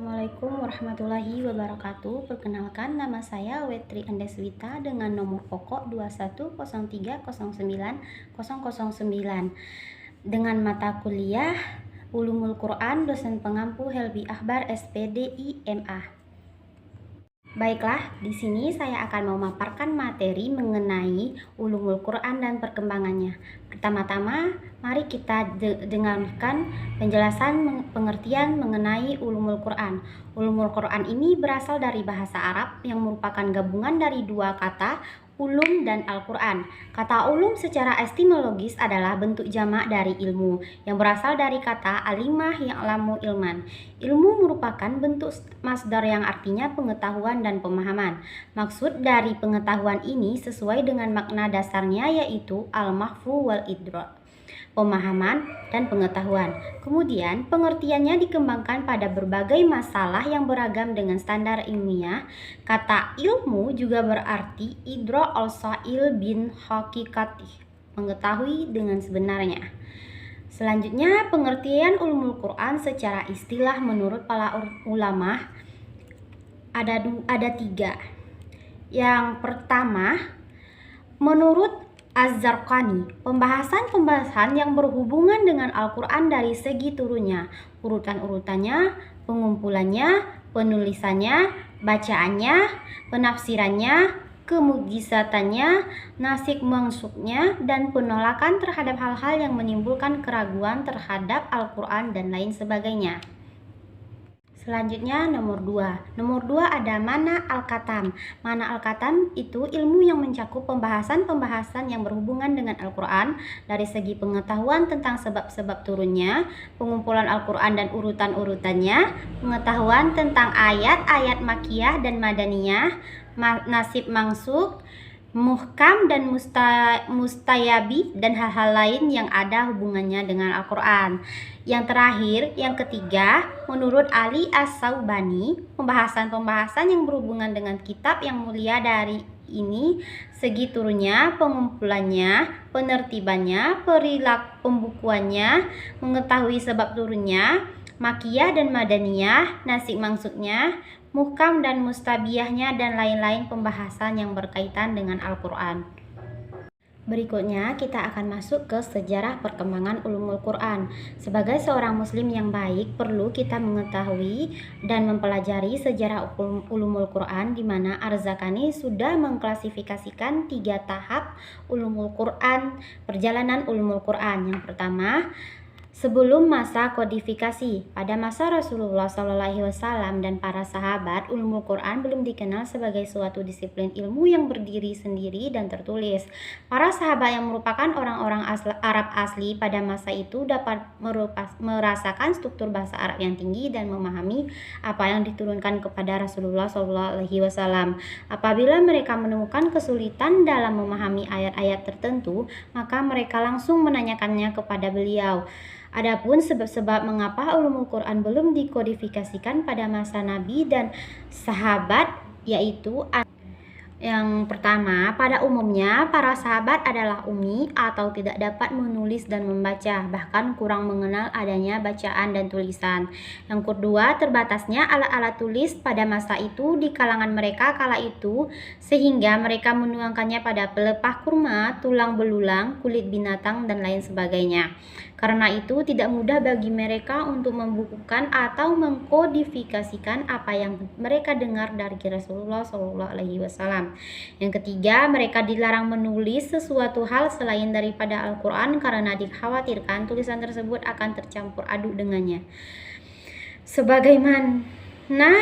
Assalamualaikum warahmatullahi wabarakatuh. Perkenalkan, nama saya Wetri Andeswita dengan nomor pokok 210309009 dengan mata kuliah Ulumul Quran, dosen pengampu Helbi Akbar SPDI MA. Baiklah, di sini saya akan memaparkan materi mengenai ulumul Quran dan perkembangannya. Pertama-tama, mari kita dengarkan penjelasan pengertian mengenai ulumul Quran. Ulumul Quran ini berasal dari bahasa Arab yang merupakan gabungan dari dua kata, ulum dan Al-Quran. Kata ulum secara etimologis adalah bentuk jamak dari ilmu yang berasal dari kata alimah yang alamu ilman. Ilmu merupakan bentuk masdar yang artinya pengetahuan dan pemahaman. Maksud dari pengetahuan ini sesuai dengan makna dasarnya, yaitu al-mahfu wal idrak, pemahaman dan pengetahuan. Kemudian pengertiannya dikembangkan pada berbagai masalah yang beragam dengan standar ilmiah. Kata ilmu juga berarti idra al-sa'il bin hakikatih, mengetahui dengan sebenarnya. Selanjutnya, pengertian ulumul Quran secara istilah menurut para ulama ada tiga. Yang pertama, menurut Az-Zarqani, pembahasan yang berhubungan dengan Al-Quran dari segi turunnya, urutan-urutannya, pengumpulannya, penulisannya, bacaannya, penafsirannya, kemugisatannya, nasik mangsuknya, dan penolakan terhadap hal-hal yang menimbulkan keraguan terhadap Al-Quran dan lain sebagainya. Selanjutnya nomor 2. Nomor 2 ada mana al-katam. Mana al-katam itu ilmu yang mencakup pembahasan-pembahasan yang berhubungan dengan Al-Quran dari segi pengetahuan tentang sebab-sebab turunnya, pengumpulan Al-Quran dan urutan-urutannya, pengetahuan tentang ayat-ayat makiyah dan madaniyah, nasib mangsuk, muhkam dan mustayabi, dan hal-hal lain yang ada hubungannya dengan Al-Quran. Yang terakhir, yang ketiga, menurut Ali As-Saubani, pembahasan-pembahasan yang berhubungan dengan kitab yang mulia dari ini segi turunnya, pengumpulannya, penertibannya, perilaku pembukuannya, mengetahui sebab turunnya, makiyah dan madaniyah, nasik maksudnya, muhkam dan mustabiyahnya, dan lain-lain pembahasan yang berkaitan dengan Al-Quran. Berikutnya kita akan masuk ke sejarah perkembangan ulumul Quran. Sebagai seorang muslim yang baik, perlu kita mengetahui dan mempelajari sejarah ulumul Quran, di mana Ar-Zakani sudah mengklasifikasikan 3 tahap ulumul Quran, perjalanan ulumul Quran. Yang pertama, sebelum masa kodifikasi, pada masa Rasulullah SAW dan para sahabat, ulumul Quran belum dikenal sebagai suatu disiplin ilmu yang berdiri sendiri dan tertulis. Para sahabat yang merupakan orang-orang Arab asli pada masa itu dapat merasakan struktur bahasa Arab yang tinggi dan memahami apa yang diturunkan kepada Rasulullah SAW. Apabila mereka menemukan kesulitan dalam memahami ayat-ayat tertentu, maka mereka langsung menanyakannya kepada beliau. Adapun sebab-sebab mengapa ulumul Quran belum dikodifikasikan pada masa Nabi dan sahabat, yaitu yang pertama, pada umumnya para sahabat adalah ummi atau tidak dapat menulis dan membaca, bahkan kurang mengenal adanya bacaan dan tulisan. Yang kedua, terbatasnya alat-alat tulis pada masa itu di kalangan mereka kala itu, sehingga mereka menuangkannya pada pelepah kurma, tulang belulang, kulit binatang, dan lain sebagainya. Karena itu tidak mudah bagi mereka untuk membukukan atau mengkodifikasikan apa yang mereka dengar dari Rasulullah SAW. Yang ketiga, mereka dilarang menulis sesuatu hal selain daripada Al-Quran karena dikhawatirkan tulisan tersebut akan tercampur aduk dengannya. Sebagaimana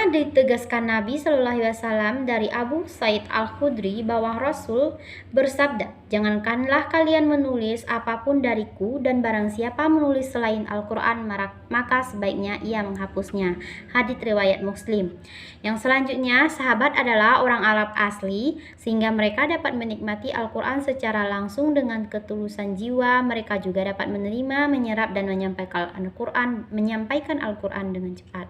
ditegaskan Nabi SAW dari Abu Sa'id Al-Khudri bahwa Rasul bersabda, "Jangankanlah kalian menulis apapun dariku, dan barang siapa menulis selain Al-Quran maka sebaiknya ia menghapusnya." Hadits riwayat Muslim. Yang selanjutnya, sahabat adalah orang Arab asli, sehingga mereka dapat menikmati Al-Quran secara langsung dengan ketulusan jiwa. Mereka juga dapat menerima, menyerap, dan menyampaikan Al-Quran dengan cepat.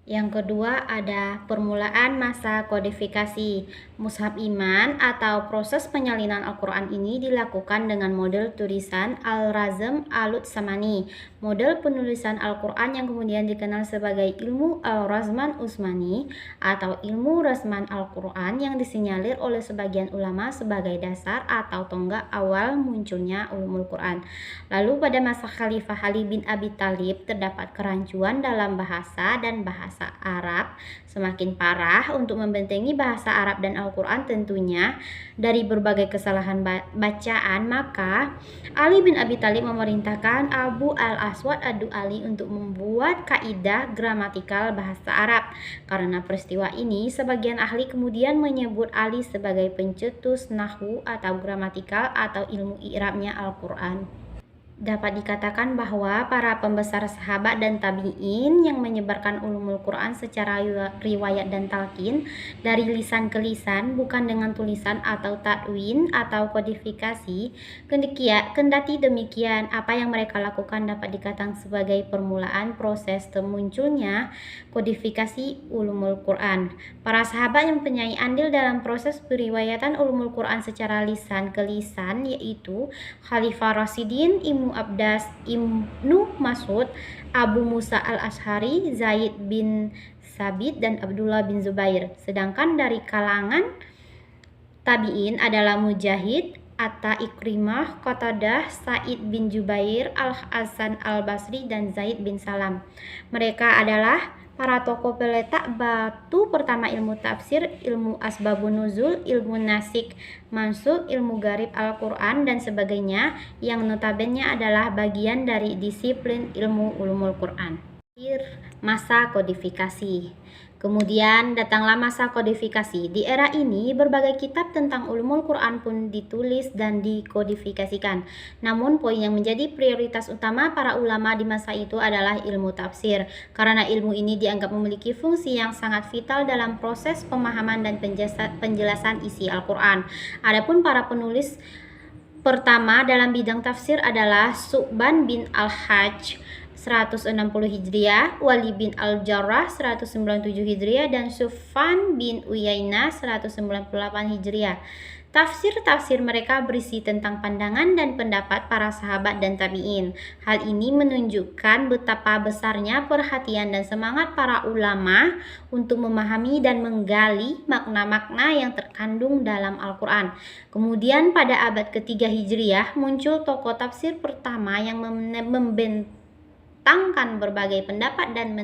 Yang kedua ada permulaan masa kodifikasi. Mushaf Iman atau proses penyalinan Al-Quran ini dilakukan dengan model tulisan Al-Razm Al-Utsamani. Model penulisan Al-Quran yang kemudian dikenal sebagai ilmu Al-Razman Utsmani atau ilmu Razman Al-Quran yang disinyalir oleh sebagian ulama sebagai dasar atau tonggak awal munculnya ulumul Quran. Lalu pada masa Khalifah Ali bin Abi Thalib terdapat kerancuan dalam bahasa dan bahasa Arab semakin parah. Untuk membentengi bahasa Arab dan Al-Quran tentunya dari berbagai kesalahan bacaan, maka Ali bin Abi Thalib memerintahkan Abu al-Aswad ad-Du'ali untuk membuat kaidah gramatikal bahasa Arab. Karena peristiwa ini, sebagian ahli kemudian menyebut Ali sebagai pencetus nahwu atau gramatikal atau ilmu i'rabnya Al-Quran. Dapat dikatakan bahwa para pembesar sahabat dan tabi'in yang menyebarkan ulumul Quran secara riwayat dan talqin dari lisan ke lisan, bukan dengan tulisan atau tadwin atau kodifikasi. Kendati demikian, apa yang mereka lakukan dapat dikatakan sebagai permulaan proses termunculnya kodifikasi ulumul Quran. Para sahabat yang mempunyai andil dalam proses periwayatan ulumul Quran secara lisan ke lisan yaitu Khalifah Rasyidin, Ibnu Abbas, Ibnu Mas'ud, Abu Musa al-Asy'ari, Zaid bin Sabit, dan Abdullah bin Zubair. Sedangkan dari kalangan tabi'in adalah Mujahid, Atta, Ikrimah, Qatadah, Sa'id bin Jubair, Al-Hasan al-Basri, dan Zaid bin Salam. Mereka adalah para tokoh peletak batu pertama ilmu tafsir, ilmu asbabun nuzul, ilmu nasik mansukh, ilmu garib Al-Quran, dan sebagainya yang notabene adalah bagian dari disiplin ilmu ulumul Quran. Masa kodifikasi. Kemudian datanglah masa kodifikasi. Di era ini berbagai kitab tentang ulumul Quran pun ditulis dan dikodifikasikan. Namun poin yang menjadi prioritas utama para ulama di masa itu adalah ilmu tafsir, karena ilmu ini dianggap memiliki fungsi yang sangat vital dalam proses pemahaman dan penjelasan isi Al-Quran. Adapun para penulis pertama dalam bidang tafsir adalah Su'ban bin Al-Hajj 160 Hijriah, Wali bin Al-Jarrah 197 Hijriah, dan Sufyan bin Uyainah 198 Hijriah. Tafsir-tafsir mereka berisi tentang pandangan dan pendapat para sahabat dan tabi'in. Hal ini menunjukkan betapa besarnya perhatian dan semangat para ulama untuk memahami dan menggali makna-makna yang terkandung dalam Al-Quran. Kemudian pada abad ketiga Hijriah muncul tokoh tafsir pertama yang membentangkan berbagai pendapat dan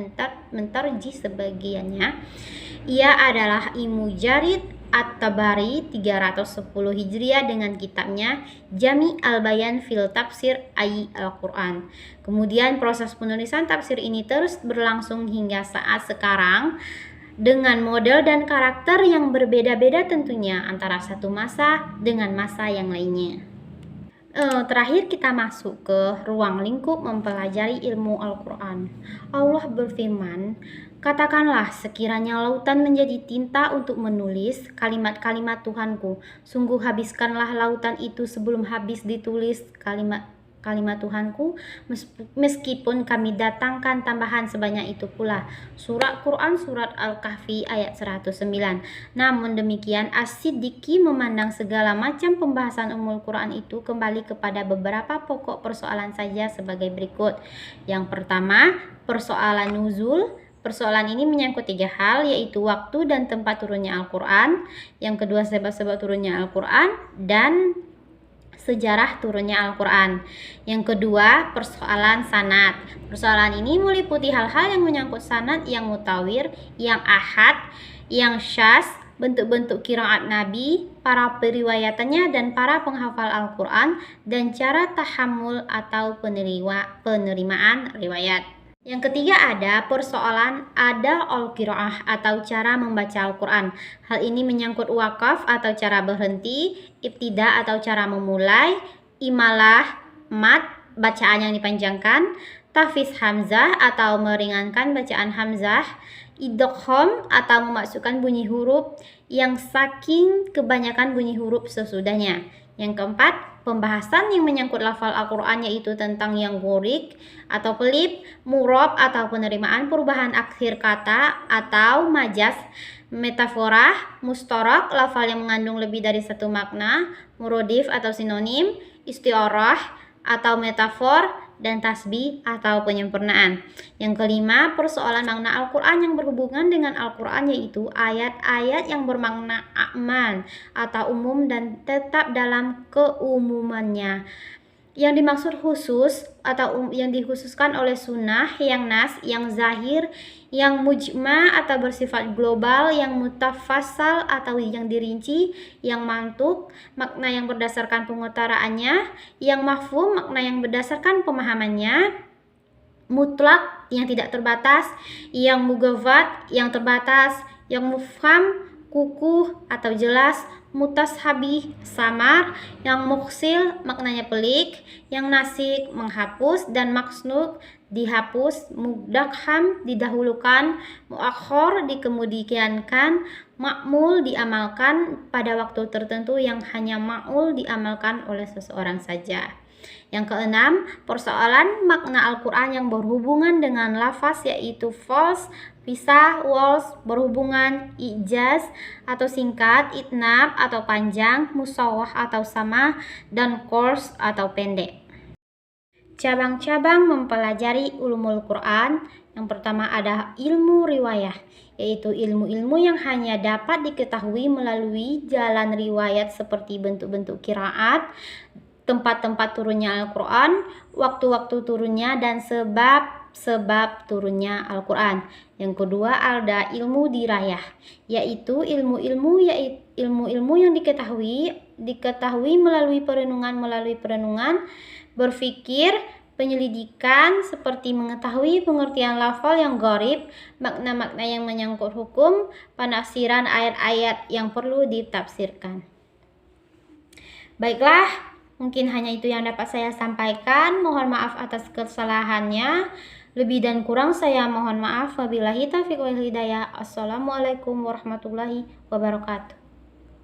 menterjih sebagiannya. Ia adalah Ibnu Jarir At-Tabari 310 Hijriah dengan kitabnya Jami' al-Bayan fil Tafsir Ayy Al-Quran. Kemudian proses penulisan tafsir ini terus berlangsung hingga saat sekarang dengan model dan karakter yang berbeda-beda tentunya antara satu masa dengan masa yang lainnya. Terakhir kita masuk ke ruang lingkup mempelajari ilmu Al-Quran. Allah berfirman, katakanlah sekiranya lautan menjadi tinta untuk menulis kalimat-kalimat Tuhanku, sungguh habiskanlah lautan itu sebelum habis ditulis kalimat Tuhanku, meskipun kami datangkan tambahan sebanyak itu pula. Surah Quran Surat Al-Kahfi ayat 109. Namun demikian As-Siddiqi memandang segala macam pembahasan umul Quran itu kembali kepada beberapa pokok persoalan saja sebagai berikut. Yang pertama, persoalan nuzul. Persoalan ini menyangkut tiga hal, yaitu waktu dan tempat turunnya Al-Quran. Yang kedua, sebab-sebab turunnya Al-Quran, dan sejarah turunnya Al-Quran. Yang kedua, persoalan sanad. Persoalan ini meliputi hal-hal yang menyangkut sanad yang mutawir, yang ahad, yang syaz, bentuk-bentuk qiraat Nabi, para periwayatannya dan para penghafal Al-Quran, dan cara tahammul atau penerimaan riwayat. Yang ketiga ada persoalan ada al-qiraah atau cara membaca Al-Quran. Hal ini menyangkut wakaf atau cara berhenti, ibtida atau cara memulai, imalah, mat, bacaan yang dipanjangkan, tahfiz hamzah atau meringankan bacaan hamzah, idgham atau memasukkan bunyi huruf yang saking kebanyakan bunyi huruf sesudahnya. Yang keempat, pembahasan yang menyangkut lafal Al-Quran, yaitu tentang yang gorik atau pelip, murob atau penerimaan perubahan akhir kata atau majas, metafora, mustorak, lafal yang mengandung lebih dari satu makna, murodif atau sinonim, istiarah atau metafor, dan tasbih atau penyempurnaan. Yang kelima, persoalan makna Al-Quran yang berhubungan dengan Al-Quran, yaitu ayat-ayat yang bermakna aman atau umum dan tetap dalam keumumannya. Yang dimaksud khusus atau yang dikhususkan oleh sunnah, yang nas, yang zahir, yang mujma atau bersifat global, yang mutafassal atau yang dirinci, yang mantuk, makna yang berdasarkan pengutaraannya, yang mafhum, makna yang berdasarkan pemahamannya, mutlak yang tidak terbatas, yang mugawat yang terbatas, yang mufham kukuh atau jelas, mutashabih samar, yang muksil maknanya pelik, yang nasik menghapus, dan maksnuk dihapus, mudakham didahulukan, muakhor dikemudiankan, makmul diamalkan pada waktu tertentu yang hanya makmul diamalkan oleh seseorang saja. Yang keenam, persoalan makna Al-Quran yang berhubungan dengan lafaz, yaitu false, pisah, walls, berhubungan, ijaz atau singkat, itnab atau panjang, musawwah atau sama, dan qors atau pendek. Cabang-cabang mempelajari ulumul Quran. Yang pertama ada ilmu riwayah, yaitu ilmu-ilmu yang hanya dapat diketahui melalui jalan riwayat seperti bentuk-bentuk qiraat, tempat-tempat turunnya Al-Quran, waktu-waktu turunnya, dan sebab-sebab turunnya Al-Quran. Yang kedua ada ilmu dirayah, yaitu ilmu-ilmu yang diketahui melalui perenungan, berpikir, penyelidikan, seperti mengetahui pengertian lafal yang gharib, makna-makna yang menyangkut hukum, penafsiran ayat-ayat yang perlu ditafsirkan. Baiklah, mungkin hanya itu yang dapat saya sampaikan. Mohon maaf atas kesalahannya. Lebih dan kurang saya mohon maaf. Wabillahi taufiq wal hidayah. Assalamualaikum warahmatullahi wabarakatuh.